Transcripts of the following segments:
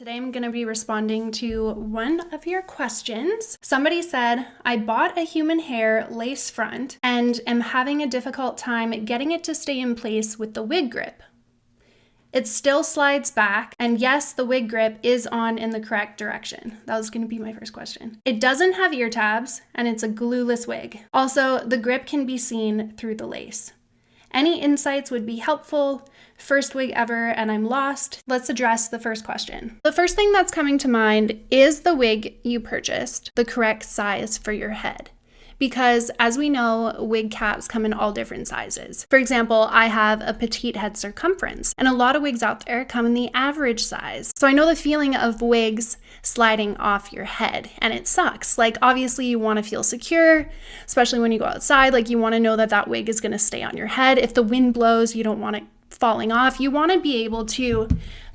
Today I'm going to be responding to one of your questions. Somebody said, I bought a human hair lace front and am having a difficult time getting it to stay in place with the wig grip. It still slides back, and yes, the wig grip is on in the correct direction. That was going to be my first question. It doesn't have ear tabs, and it's a glueless wig. Also, the grip can be seen through the lace. Any insights would be helpful. First wig ever, and I'm lost. Let's address the first question. The first thing that's coming to mind is the wig you purchased the correct size for your head? Because as we know, wig caps come in all different sizes. For example, I have a petite head circumference, and a lot of wigs out there come in the average size. So I know the feeling of wigs sliding off your head, and it sucks. Like, obviously you want to feel secure, especially when you go outside. Like, you want to know that that wig is going to stay on your head. If the wind blows, you don't want it falling off. You want to be able to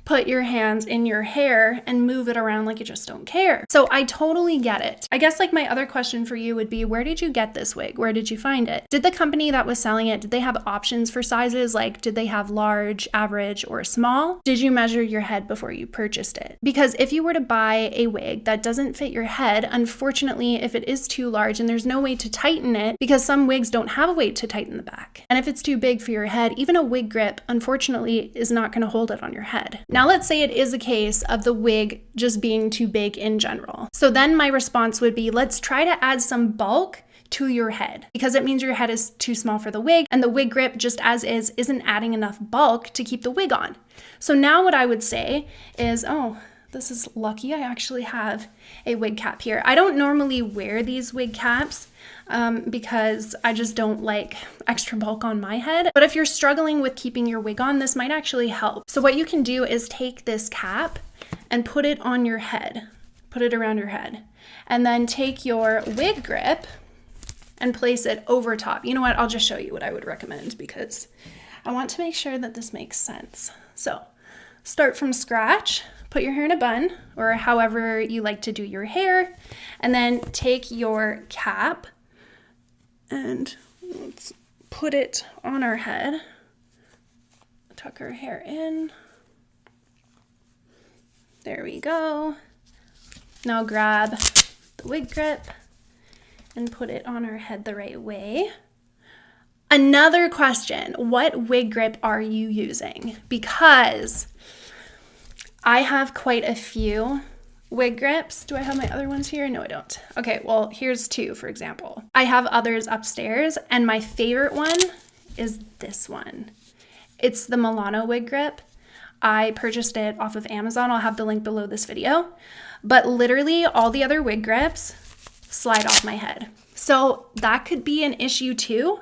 put your hands in your hair and move it around like you just don't care. So I totally get it. I guess like my other question for you would be, where did you get this wig? Where did you find it? Did the company that was selling it, did they have options for sizes? Like, did they have large, average, or small? Did you measure your head before you purchased it? Because if you were to buy a wig that doesn't fit your head, unfortunately, if it is too large and there's no way to tighten it, because some wigs don't have a way to tighten the back. And if it's too big for your head, even a wig grip, unfortunately, is not going to hold it on your head. Now let's say it is a case of the wig just being too big in general. So then my response would be, let's try to add some bulk to your head, because it means your head is too small for the wig, and the wig grip just as is isn't adding enough bulk to keep the wig on. So now what I would say is, oh, this is lucky. I actually have a wig cap here. I don't normally wear these wig caps because I just don't like extra bulk on my head. But if you're struggling with keeping your wig on, this might actually help. So what you can do is take this cap and put it on your head. Put it around your head. And then take your wig grip and place it over top. You know what? I'll just show you what I would recommend because I want to make sure that this makes sense. So start from scratch. Put your hair in a bun, or however you like to do your hair, and then take your cap and let's put it on our head. Tuck our hair in. There we go. Now grab the wig grip and put it on our head the right way. Another question, what wig grip are you using? Because I have quite a few wig grips. Do I have my other ones here? No, I don't. Okay, well, here's two, for example. I have others upstairs, and my favorite one is this one. It's the Milano wig grip. I purchased it off of Amazon. I'll have the link below this video. But literally, all the other wig grips slide off my head. So that could be an issue too,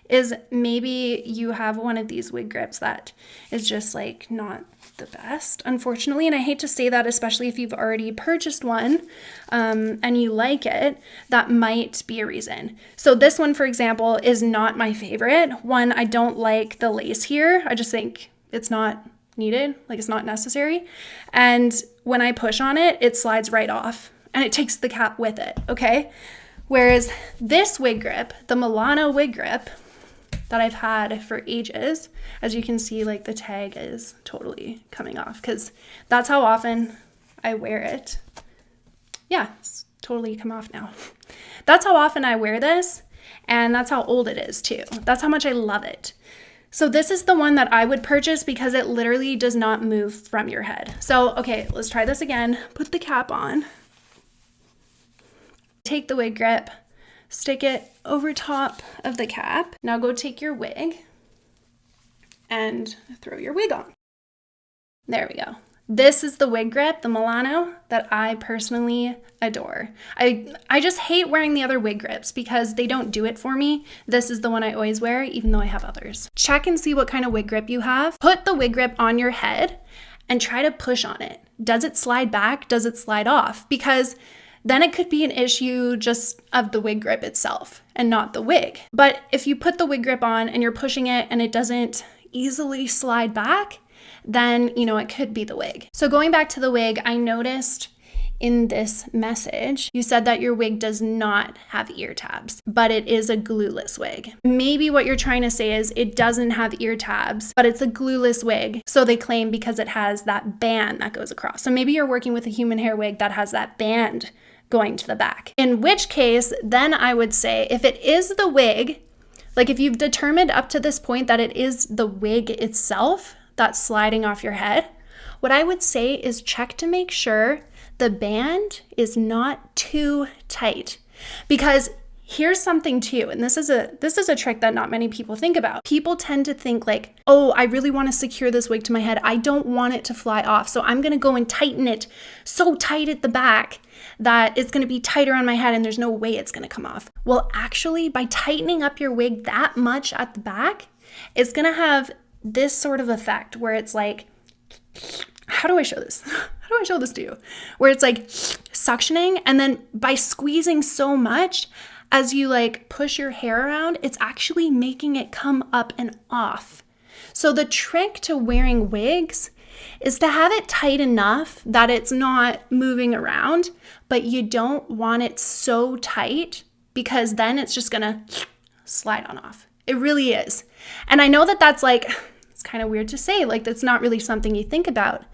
is maybe you have one of these wig grips that is just like not the best, unfortunately. And I hate to say that, especially if you've already purchased one and you like it, that might be a reason. So this one, for example, is not my favorite. One, I don't like the lace here. I just think it's not needed, like it's not necessary. And when I push on it, it slides right off and it takes the cap with it, okay? Whereas this wig grip, the Milano wig grip, that I've had for ages, as you can see, like the tag is totally coming off because that's how often I wear it. Yeah, it's totally come off now. That's how often I wear this, and that's how old it is too. That's how much I love it. So this is the one that I would purchase because it literally does not move from your head. So, okay, let's try this again. Put the cap on. Take the wig grip. Stick it over top of the cap. Now go take your wig and throw your wig on. There we go. This is the wig grip, the Milano, that I personally adore. I just hate wearing the other wig grips because they don't do it for me. This is the one I always wear, even though I have others. Check and see what kind of wig grip you have. Put the wig grip on your head and try to push on it. Does it slide back? Does it slide off? Because then it could be an issue just of the wig grip itself and not the wig. But if you put the wig grip on and you're pushing it and it doesn't easily slide back, then, you know, it could be the wig. So going back to the wig, I noticed in this message, you said that your wig does not have ear tabs, but it is a glueless wig. Maybe what you're trying to say is it doesn't have ear tabs, but it's a glueless wig. So they claim because it has that band that goes across. So maybe you're working with a human hair wig that has that band going to the back. In which case, then I would say if it is the wig, like if you've determined up to this point that it is the wig itself that's sliding off your head, what I would say is check to make sure the band is not too tight. Because here's something too, and this is a trick that not many people think about. People tend to think like, oh, I really want to secure this wig to my head. I don't want it to fly off. So I'm going to go and tighten it so tight at the back that it's going to be tighter on my head and there's no way it's going to come off. Well, actually, by tightening up your wig that much at the back, it's going to have this sort of effect where it's like, how do I show this? How do I show this to you? Where it's like suctioning, and then by squeezing so much, as you like push your hair around, it's actually making it come up and off. So the trick to wearing wigs is to have it tight enough that it's not moving around, but you don't want it so tight because then it's just gonna slide on off. It really is. And I know that that's like, it's kind of weird to say, like that's not really something you think about,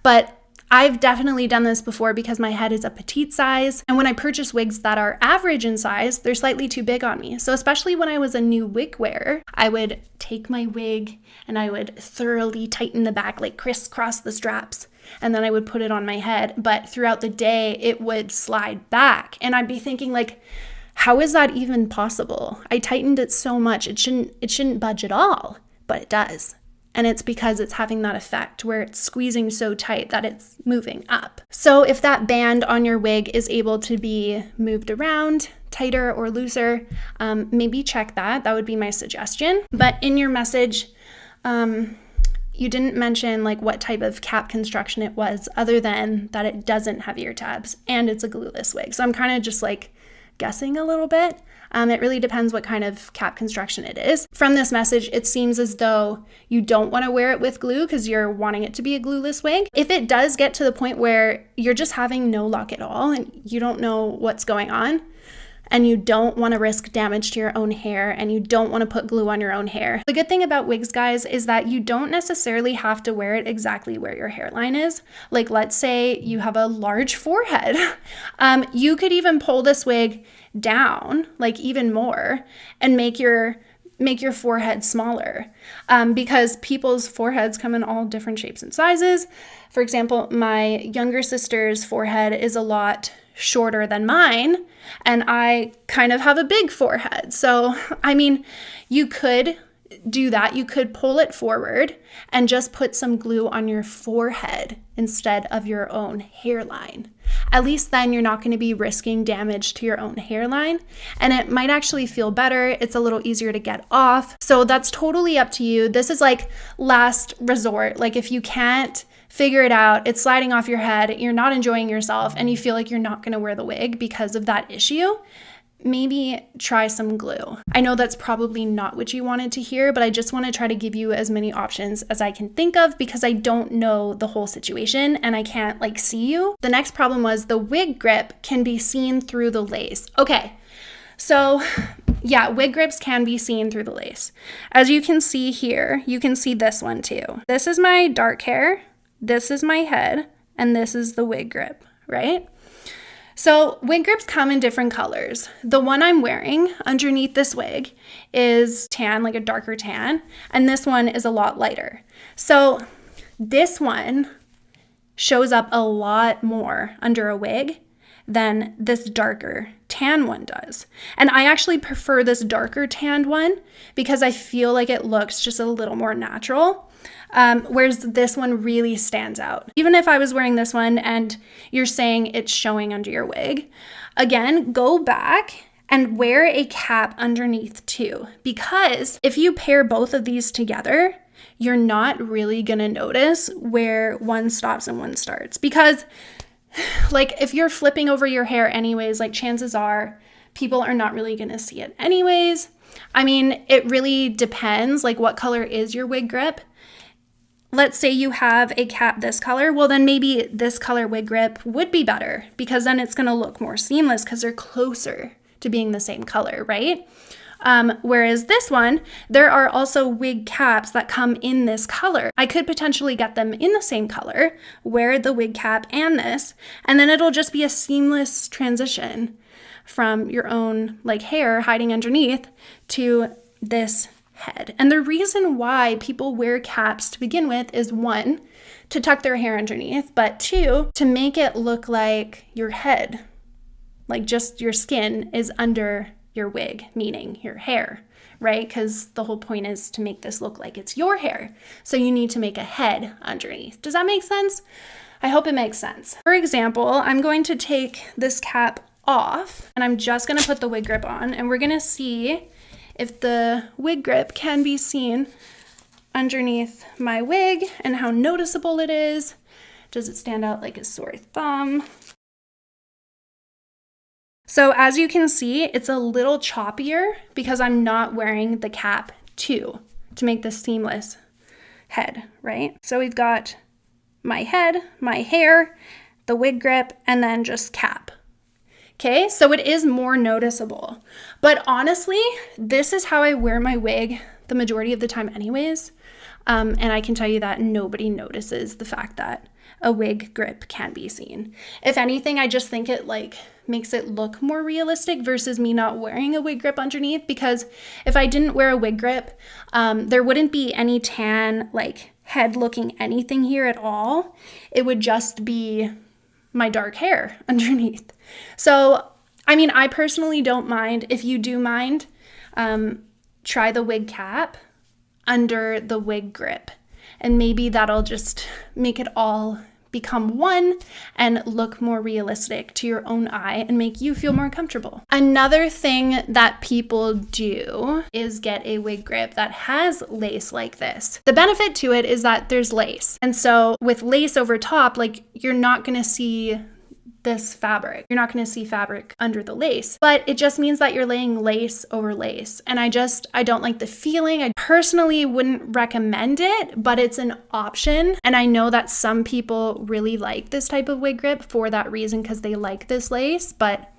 but I've definitely done this before because my head is a petite size. And when I purchase wigs that are average in size, they're slightly too big on me. So especially when I was a new wig wearer, I would take my wig and I would thoroughly tighten the back, like crisscross the straps. And then I would put it on my head. But throughout the day, it would slide back. And I'd be thinking like, how is that even possible? I tightened it so much, it shouldn't budge at all, but it does. And it's because it's having that effect where it's squeezing so tight that it's moving up. So if that band on your wig is able to be moved around, tighter or looser, maybe check that. That would be my suggestion. But in your message, you didn't mention like what type of cap construction it was, other than that it doesn't have ear tabs and it's a glueless wig. So I'm kind of just like guessing a little bit. It really depends what kind of cap construction it is. From this message, it seems as though you don't want to wear it with glue because you're wanting it to be a glueless wig. If it does get to the point where you're just having no luck at all and you don't know what's going on, and you don't want to risk damage to your own hair, and you don't want to put glue on your own hair. The good thing about wigs, guys, is that you don't necessarily have to wear it exactly where your hairline is. Like, let's say you have a large forehead. You could even pull this wig down, like even more, and make your forehead smaller, because people's foreheads come in all different shapes and sizes. For example, my younger sister's forehead is a lot shorter than mine, and I kind of have a big forehead. So, I mean, you could do that. You could pull it forward and just put some glue on your forehead instead of your own hairline. At least then you're not going to be risking damage to your own hairline, and it might actually feel better. It's a little easier to get off. So that's totally up to you. This is like last resort. Like if you can't figure it out, it's sliding off your head, you're not enjoying yourself, and you feel like you're not going to wear the wig because of that issue, maybe try some glue. I know that's probably not what you wanted to hear, but I just want to try to give you as many options as I can think of because I don't know the whole situation and I can't like see you. The next problem was the wig grip can be seen through the lace. Okay, so yeah, wig grips can be seen through the lace. As you can see here, you can see this one too. This is my dark hair, this is my head, and this is the wig grip, right? So wig grips come in different colors. The one I'm wearing underneath this wig is tan, like a darker tan, and this one is a lot lighter. So this one shows up a lot more under a wig than this darker tan one does. And I actually prefer this darker tanned one because I feel like it looks just a little more natural. Whereas this one really stands out. Even if I was wearing this one and you're saying it's showing under your wig, again, go back and wear a cap underneath too. Because if you pair both of these together, you're not really gonna notice where one stops and one starts. Because like if you're flipping over your hair anyways, like chances are people are not really gonna see it anyways. I mean, it really depends, like what color is your wig grip? let's say you have a cap this color, well then maybe this color wig grip would be better because then it's gonna look more seamless because they're closer to being the same color, right? Whereas this one, there are also wig caps that come in this color. I could potentially get them in the same color, wear the wig cap and this, and then it'll just be a seamless transition from your own like hair hiding underneath to this head. And the reason why people wear caps to begin with is one, to tuck their hair underneath, but two, to make it look like your head, like just your skin is under your wig, meaning your hair, right? Because the whole point is to make this look like it's your hair. So you need to make a head underneath. Does that make sense? I hope it makes sense. For example, I'm going to take this cap off and I'm just going to put the wig grip on and we're going to see if the wig grip can be seen underneath my wig and how noticeable it is. Does it stand out like a sore thumb? So as you can see, it's a little choppier because I'm not wearing the cap to make this seamless head, right? So we've got my head, my hair, the wig grip, and then just cap. Okay, so it is more noticeable. But honestly, this is how I wear my wig the majority of the time anyways. And I can tell you that nobody notices the fact that a wig grip can be seen. If anything, I just think it like makes it look more realistic versus me not wearing a wig grip underneath, because if I didn't wear a wig grip, there wouldn't be any tan, like head looking anything here at all. It would just be my dark hair underneath. So, I mean, I personally don't mind. If you do mind, try the wig cap under the wig grip, and maybe that'll just make it all become one and look more realistic to your own eye and make you feel more comfortable. Another thing that people do is get a wig grip that has lace like this. The benefit to it is that there's lace. And so with lace over top, like you're not gonna see this fabric. You're not going to see fabric under the lace, but it just means that you're laying lace over lace. And I don't like the feeling. I personally wouldn't recommend it, but it's an option. And I know that some people really like this type of wig grip for that reason, because they like this lace, but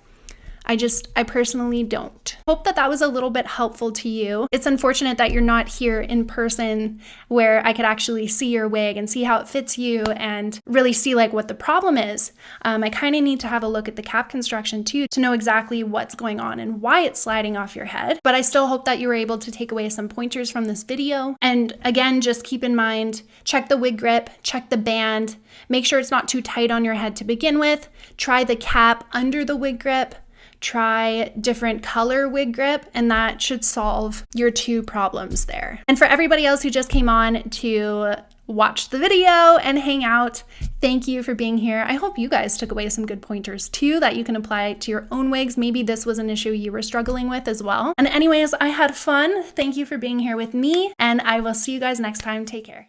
I personally don't. Hope that that was a little bit helpful to you. It's unfortunate that you're not here in person where I could actually see your wig and see how it fits you and really see like what the problem is. I kind of need to have a look at the cap construction too to know exactly what's going on and why it's sliding off your head. But I still hope that you were able to take away some pointers from this video. And again, just keep in mind, check the wig grip, check the band, make sure it's not too tight on your head to begin with. Try the cap under the wig grip. Try different color wig grip, and that should solve your two problems there. And for everybody else who just came on to watch the video and hang out, thank you for being here. I hope you guys took away some good pointers too that you can apply to your own wigs. Maybe this was an issue you were struggling with as well. And anyways, I had fun. Thank you for being here with me, and I will see you guys next time. Take care.